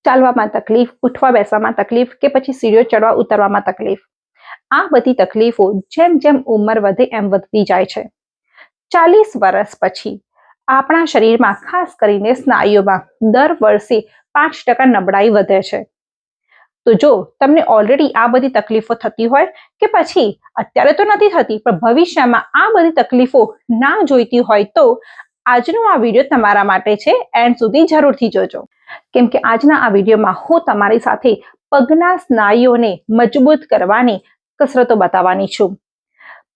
ચાલવામાં તકલીફ, ઉઠવા બેસવામાં તકલીફ કે પછી સીડીઓ ચડવા ઉતરવામાં તકલીફ. આ બધી તકલીફો જેમ જેમ ઉંમર વધે એમ વધતી જાય છે. 40 વર્ષ પછી આપણા શરીરમાં ખાસ કરીને સ્નાયુઓમાં દર વર્ષે 5% નબળાઈ વધે છે. તો જો તમને ઓલરેડી આ બધી તકલીફો થતી હોય કે પછી અત્યારે તો નથી થતી પણ ભવિષ્યમાં આ બધી તકલીફો ના જોઈતી હોય તો આજનો આ વિડીયો તમારા માટે છે. એન્ડ સુધી જરૂરથી જોજો, કેમ કે આજના આ વિડીયોમાં હું તમારી સાથે પગના સ્નાયુઓને મજબૂત કરવાની કસરતો બતાવવાની છું.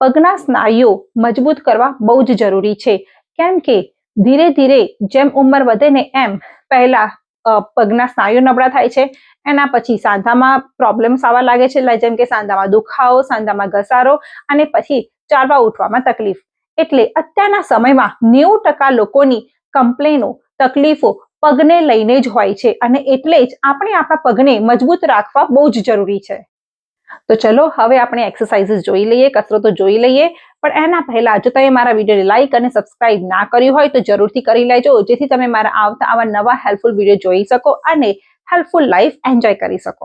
પગના સ્નાયુઓ મજબૂત કરવા બહુ જ જરૂરી છે, કેમ કે ધીરે ધીરે જેમ ઉંમર વધે ને એમ પહેલા પગના સ્નાયુઓ નબળા થાય છે, એના પછી સાંધામાં પ્રોબ્લેમ્સ આવવા લાગે છે, જેમ કે સાંધામાં દુખાવો, સાંધામાં ઘસારો અને પછી ચાલવા ઉઠવામાં તકલીફ. એટલે અત્યારના સમયમાં 90% લોકોની કમ્પ્લેનો, તકલીફો પગને લઈને જ હોય છે અને એટલે જ આપણે આપણા પગને મજબૂત રાખવા બહુ જ જરૂરી છે. તો ચલો હવે આપણે એક્સરસાઇઝીસ જોઈ લઈએ, કસરતો જોઈ લઈએ. પણ એના પહેલા જો તમે મારા વિડીયોને લાઈક અને સબસ્ક્રાઇબ ના કર્યું હોય તો જરૂરથી કરી લેજો, જેથી તમે મારા આવતા આવા નવા હેલ્પફુલ વિડીયો જોઈ શકો અને હેલ્પફુલ લાઈફ એન્જોય કરી શકો.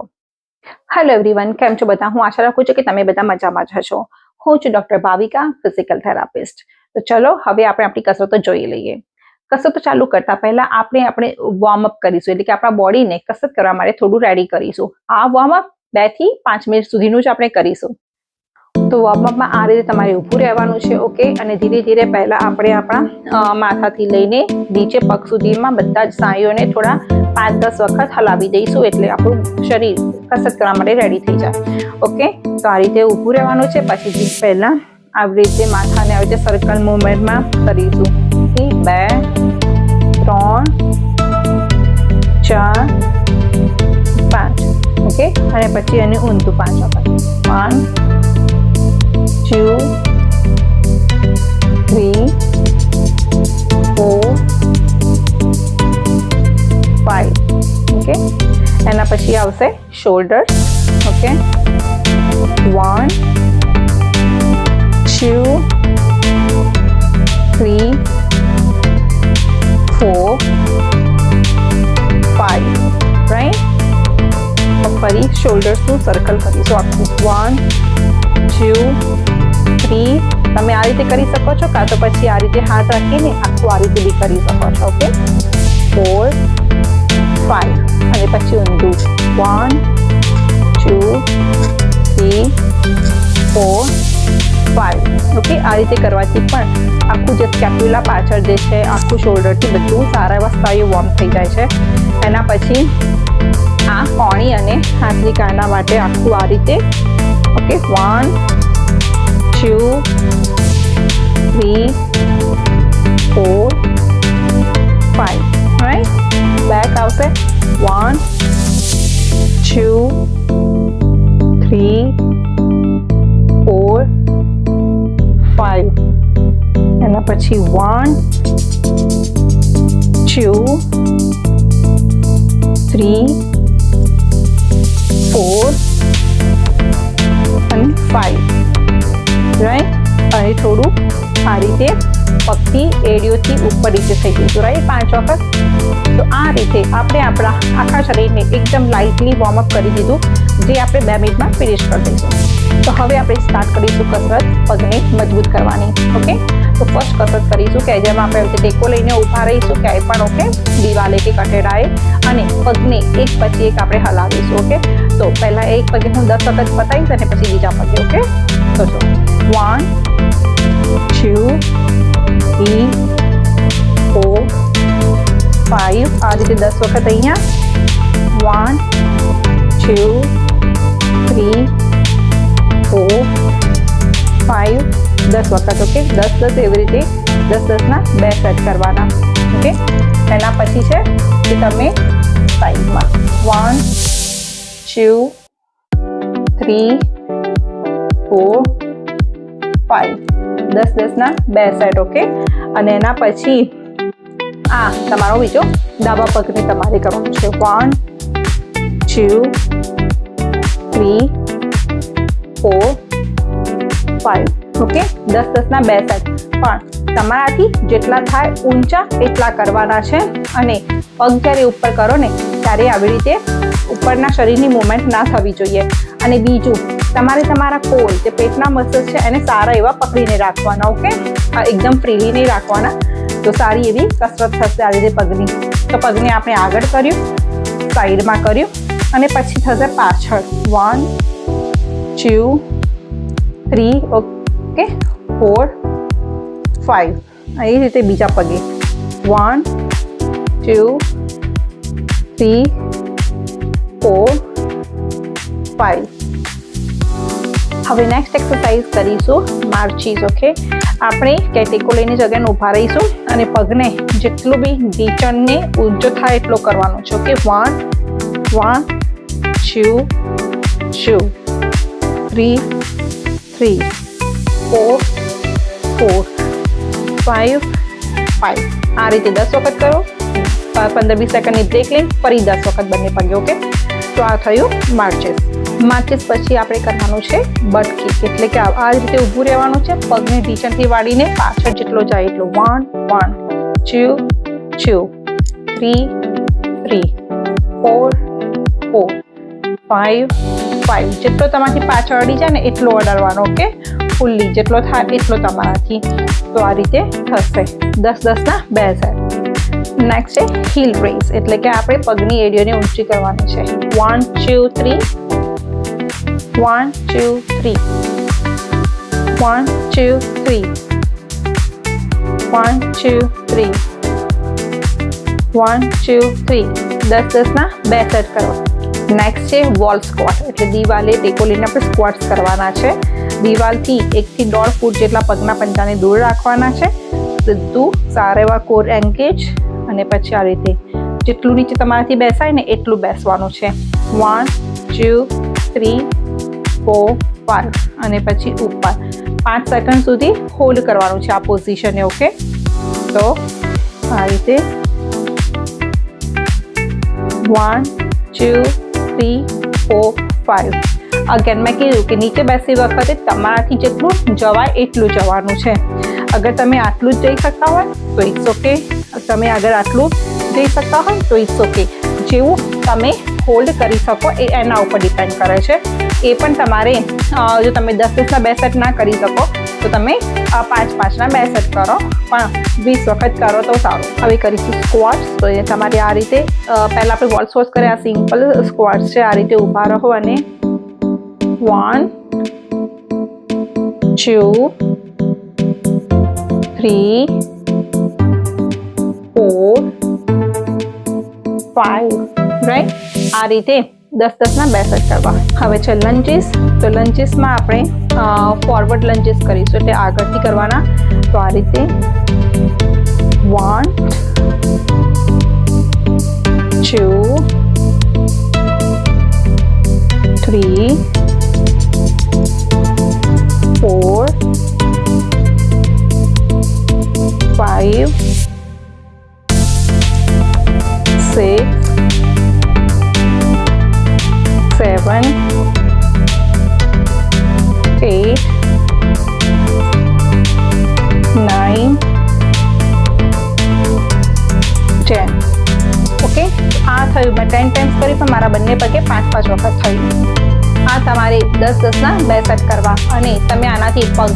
હેલો એવરીવન, કેમ છો બધા? હું આશા રાખું છું કે તમે બધા મજામાં જ હશો. હું છું ડોક્ટર ભાવિકા, ફિઝિકલ થેરાપિસ્ટ. તો ચલો હવે આપણે આપણી કસરતો જોઈ લઈએ. કસરતો ચાલુ કરતા પહેલા આપણે વોર્મઅપ કરીશું, એટલે કે આપણા બોડીને કસરત કરવા માટે થોડું રેડી કરીશું. આ વોર્મઅપ 2 થી 5 મિનિટ સુધીનું જ આપણે કરીશું. તો વોર્મઅપમાં આ રીતે તમારે ઊભું રહેવાનું છે, ઓકે? અને ધીરે ધીરે પહેલા આપણે આપણા માથાથી લઈને નીચે પગ સુધીમાં બધા જ સ્નાયુઓને થોડા 5-10 વખત હલાવી દઈશું, એટલે આપણું શરીર કસરત કરવા માટે રેડી થઈ જાય, ઓકે? તો આ રીતે ઊભું રહેવાનું છે. પછી પહેલા આવી રીતે માથાને આવી રીતે સર્કલ મૂવમેન્ટમાં કરીશું. 2, 3, 4, 5, ઓકે? અને પછી એને ઊંધું 5 વખત. 1, 2, 3, 4, 5, ઓકે? એના પછી આવશે શોલ્ડર, ઓકે? 1, 2, 3, 4, 5, રાઈટ? ફરી શોલ્ડર્સનું સર્કલ કરીશું આખું. 1, 2, 3. તમે આ રીતે કરી શકો છો, કાં તો પછી આ રીતે હાથ રાખીને આખું આ રીતે બી કરી શકો છો, ઓકે? 4, 5 અને પછી ઊંધું. 1, 2, 3, 4, 5, ઓકે? આ રીતે કરવાથી પણ આખું જે સ્કેપ્યુલા પાછળ જે છે આખું શોલ્ડરથી બધું સારા એવા સ્નાયુ વોર્મ થઈ જાય છે. એના પછી આ કોણી અને હાથની કાંડા માટે આખું આ રીતે, ઓકે? 1, 2, 3, 4, 5, રાઈટ? બેક આવશે. 1, 2, 3, 4, 5. એના પછી 1, 2, 3, 4 અને 5, રાઈટ? અને થોડું આ રીતે પગથી એડીઓથી ઉપર નીચે થઈ જઈશું, રાઈટ? 5 વખત. તો આ રીતે આપણે આપણા આખા શરીરને એકદમ લાઇટલી વોર્મઅપ કરી દીધું, જે આપણે 2 મિનિટમાં ફિનિશ કરી દઈશું. તો હવે આપણે સ્ટાર્ટ કરીશું કસરત પગને મજબૂત કરવાની, ઓકે? તો ફર્સ્ટ કસરત કરીશું કે જેમાં આપણે ટેકો લઈને ઊભા રહીશું ક્યાંય પણ, ઓકે? દિવાલે કે કઠેડાએ, અને પગને એક પછી એક આપણે હલાવીશું, ઓકે? તો પહેલા એક પગે હું 10 વખત બતાવીશ અને પછી બીજા પગે, ઓકે? તો જો 1, 2, 3, 4, 5. આ રીતે 10 વખત અહીંયા. 1, 2, 3, 4, 5, 10 વખત, ઓકે? 10 એવી રીતે 10 ના 2 સેટ કરવાના, ઓકે? એના પછી છે કે તમે સાઈડમાં 1, 2, 3, 4, 5, 10 ના 2 સેટ, ઓકે? અને એના પછી આ તમારો બીજો ડાબા પગને તમારે કરવાનું છે. 1, 2, 3, 4, 5, ઓકે? 10 ના 2 સેટ. પણ તમારાથી જેટલા થાય ઊંચા એટલા કરવાના છે, અને પગ જ્યારે ઉપર કરો ને ત્યારે આવી રીતે ઉપરના શરીરની મૂવમેન્ટ ના થવી જોઈએ. અને બીજું, તમારે તમારા કોર જે પેટના મસલ્સ છે એને સારા એવા પકડીને રાખવાના. ઓકે, એકદમ ફ્રીલી નહીં રાખવાના, તો સારી એવી કસરત થશે આ રીતે પગની. તો પગને આપણે આગળ કર્યું, સાઈડમાં કર્યું અને પછી થશે પાછળ. 1 2 3 ઓકે 4 5. એ રીતે બીજા પગે 1 2 3 4 5. હવે નેક્સ્ટ એક્સરસાઇઝ કરીશું માર્ચીસ. ઓકે, આપણે કેટેકો લઈને જગ્યાને ઊભા રહીશું અને પગને જેટલું બી ઢીંચણને ઊંચો થાય એટલો કરવાનો છે. ઓકે, 1 1 2 2 3 3 4 4 5 5. આ રીતે 10 વખત કરો. 15-20 સેકન્ડની બ્રેક લઈને ફરી 10 વખત બંને પગે. ઓકે, તો આ થયું માર્ચીસ. માર્ચીસ પછી આપણે કરવાનું છે બટ કિક, એટલે કે આ રીતે ઊભું રહેવાનું છે, પગને ઢીંચણથી વાળીને પાછળ જેટલો જાય એટલો. 1 1 2 2 3 3 4 4 5 5. જેટલો તમારાથી પાછળ અડી જાય ને એટલો અડાડવાનો. ઓકે, ફૂલ્લી જેટલો થાય એટલો તમારાથી. તો આ રીતે થશે 10-10ના 2 સેટ. નેક્સ્ટ છે હીલ રેઝ, એટલે કે આપણે પગની એડીઓને ઊંચી કરવાની છે. 1 2 3 1 2 3 1 2 3 1 2 3 1 2 3. 10-10ના 2 સેટ કરવા. નેક્સ્ટ છે વોલ સ્ક્વોટ, એટલે દિવાલે ટેકો લઈને આપણે સ્ક્વોટ્સ કરવાના છે. દિવાલથી 1 થી 1.5 ફૂટ જેટલા પગના પંજાને દૂર રાખવાના છે. સીધું સારા એવા કોર એન્ગેજ અને પછી આ રીતે જેટલું નીચે તમારાથી બેસાય ને એટલું બેસવાનું છે. 1 2 3 4 5 અને પછી ઉપર 5 સેકન્ડ સુધી હોલ્ડ કરવાનું છે આ પોઝિશને. ઓકે, તો આ રીતે 1 2 3 4 5. અગેન મેં કીધું કે નીચે બેસતી વખતે તમારાથી જેટલું જવાય એટલું જવાનું છે. અગર તમે આટલું જ જઈ શકતા હોય તો ઇટ્સ ઓકે, તમે અગર આટલું જઈ શકતા હોય તો ઇટ્સ ઓકે. જેવું તમે હોલ્ડ કરી શકો એ એના ઉપર ડિપેન્ડ કરે છે. એ પણ તમારે જો તમે 10-10ના 2 સેટ ના કરી શકો તો તમે 5-5ના 2 સેટ કરો, પણ 20 વખત કરો તો સારું. હવે કરીશું સ્ક્વોટ્સ. તો એ તમારે આ રીતે પહેલાં આપણે વોલ સ્ક્વોટ્સ કર્યા, સિમ્પલ સ્ક્વોટ્સ છે. આ રીતે ઊભા રહો અને 1 2 3 4 5. રાઈટ, આ રીતે 10-10ના 2 સેટ કરવા. હવે છે લંજીસ. તો લંજીસમાં આપણે ફોરવર્ડ લંજીસ કરીશું, એટલે આગળથી કરવાના. તો આ રીતે 1 2 3 4 5 6 7 8 9 10. ઓકે, આ થયું. મેં 10 ટાઈમ્સ કરી પણ મારા બંને પગે 5-5 વખત થયું. આ તમારે 10-10ના 2 સેટ કરવા. અને તમે આનાથી પગ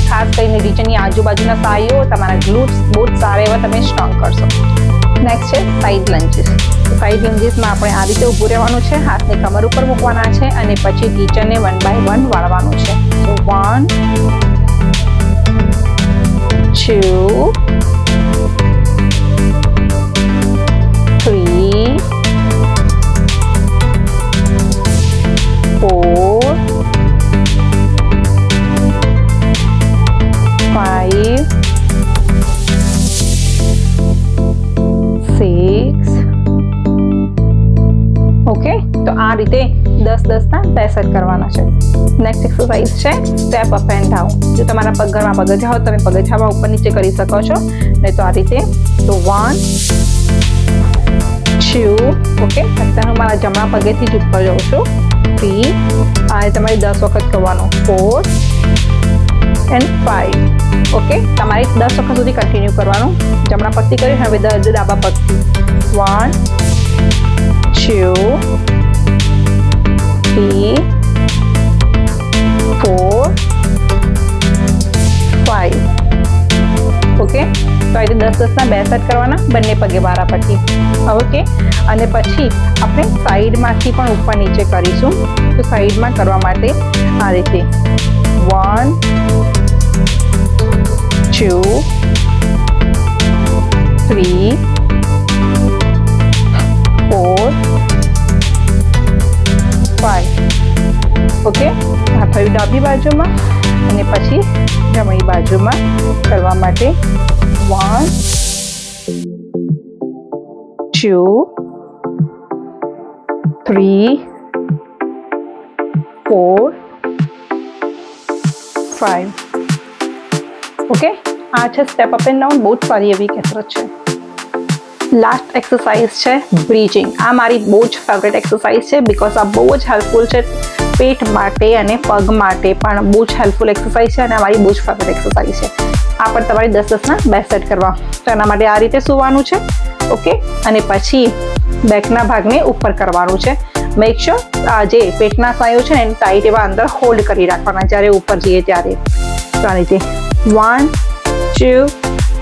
ખાસ કરીને નીચેની આજુબાજુના સ્નાયુઓ, તમારા ગ્લુટ્સ બહુ સારા એવા તમે સ્ટ્રોંગ કરશો. નેક્સ્ટ છે સાઈડ લંજીસ. સાઈડ લંજીસમાં આપણે આ રીતે ઊભું રહેવાનું છે, હાથને કમર ઉપર મૂકવાના છે અને પછી ઢીંચણને 1 by 1 વાળવાનું છે. તો 1 2 3 4 5 6. ઓકે, તો આ રીતે 10-10ના 2 સેટ કરવાના છે. નેક્સ્ટ એક્સરસાઇઝ છે સ્ટેપ અપ એન્ડ ડાઉન. જો તમારા ઘરમાં પગથિયા હોય તમે પગથિયામાં ઉપર નીચે કરી શકો છો, નહીં તો આ રીતે. તો 1 2. ઓકે, અત્યારે હું મારા જમણા પગેથી જ ઉપર જાઉં છું. 3. આ તમારે 10 વખત કરવાનું. 4 and 5. ઓકે, તમારે 10 વખત સુધી કન્ટિન્યુ કરવાનું. જમણા પગથી કર્યું, હવે ડાબા પગથી. 1 2 3 4 5 ઓકે તો આ રીતે 10-10 ના 2 સેટ કરવાના બંને પગે વારાફરતી ઓકે અને પછી આપણે સાઈડમાંથી પણ ઉપર નીચે કરીશું તો સાઈડમાં કરવા માટે આ રીતે 1 2 3 4 5 ઓકે આ થયું ડાબી બાજુમાં અને પછી જમણી બાજુમાં કરવા માટે 1 2 3 4 5 ઓકે આ છે સ્ટેપ અપ એન્ડ ડાઉન બહુ જ સારી એવી કસરત છે લાસ્ટ એક્સરસાઇઝ છે બ્રીજિંગ આ મારી બહુ જ ફેવરેટ એક્સરસાઇઝ છે બીકોઝ આ બહુ જ હેલ્પફુલ છે પેટ માટે અને પગ માટે પણ બહુ જ હેલ્પફુલ એક્સરસાઇઝ છે અને આ મારી બહુ જ ફેવરેટ એક્સરસાઇઝ છે આ પણ તમારે 10-10 ના 2 સેટ કરવા તો એના માટે આ રીતે સૂવાનું છે ઓકે અને પછી બેકના ભાગને ઉપર કરવાનું છે મેક શ્યોર આ જે પેટના સ્નાયુ છે ને એને ટાઈટ એવા અંદર હોલ્ડ કરી રાખવાના જ્યારે ઉપર જઈએ ત્યારે તો આ રીતે 1 2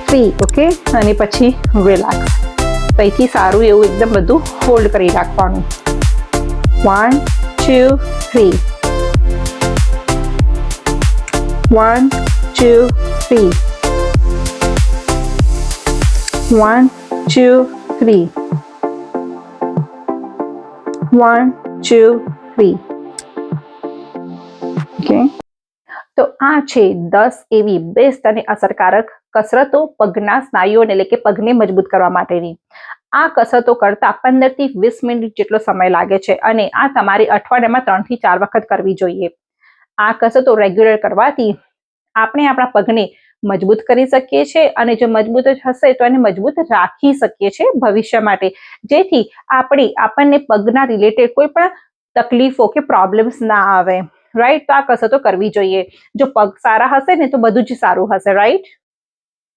3 ઓકે અને પછી રિલેક્સ અહીંથી સારું એવું એકદમ બધું હોલ્ડ કરી રાખવાનું 1 2 3 1 2 3 1 2 3 1 2 3 ઓકે તો આ છે 10 એવી બેસ્ટ અને અસરકારક કસરતો પગના સ્નાયુઓને એટલે કે પગને મજબૂત કરવા માટેની આ કસરતો કરતા 15 થી 20 મિનિટ જેટલો સમય લાગે છે અને આ તમારે અઠવાડિયામાં 3 થી 4 વખત કરવી જોઈએ આ કસરતો રેગ્યુલર કરવાથી આપણે આપણા પગને મજબૂત કરી શકીએ છીએ અને જો મજબૂત જ હશે તો એને મજબૂત રાખી શકીએ છીએ ભવિષ્ય માટે જેથી આપણને પગના રિલેટેડ કોઈ પણ તકલીફો કે પ્રોબ્લેમ્સ ના આવે રાઈટ તો આ કસરતો કરવી જોઈએ જો પગ સારા હશે ને તો બધું જ સારું હશે રાઈટ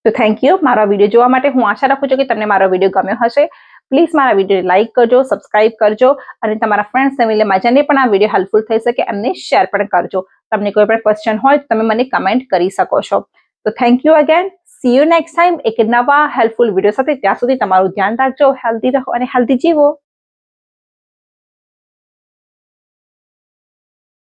તો થેન્ક યુ મારા વિડીયો જોવા માટે હું આશા રાખું છું કે તમને મારો વિડીયો ગમ્યો હશે પ્લીઝ મારા વિડીયો લાઇક કરજો સબસ્ક્રાઇબ કરજો અને તમારા ફ્રેન્ડ્સ ફેમિલીમાં જેને પણ આ વિડીયો હેલ્પફુલ થઈ શકે એમને શેર પણ કરજો તમને કોઈ પણ ક્વેશ્ચન હોય તો તમે મને કમેન્ટ કરી શકો છો તો thank you again C you next time એક નવા હેલ્પફુલ વિડીયો સાથે ત્યાં સુધી તમારું ધ્યાન રાખજો હેલ્ધી રહો અને હેલ્ધી જીવો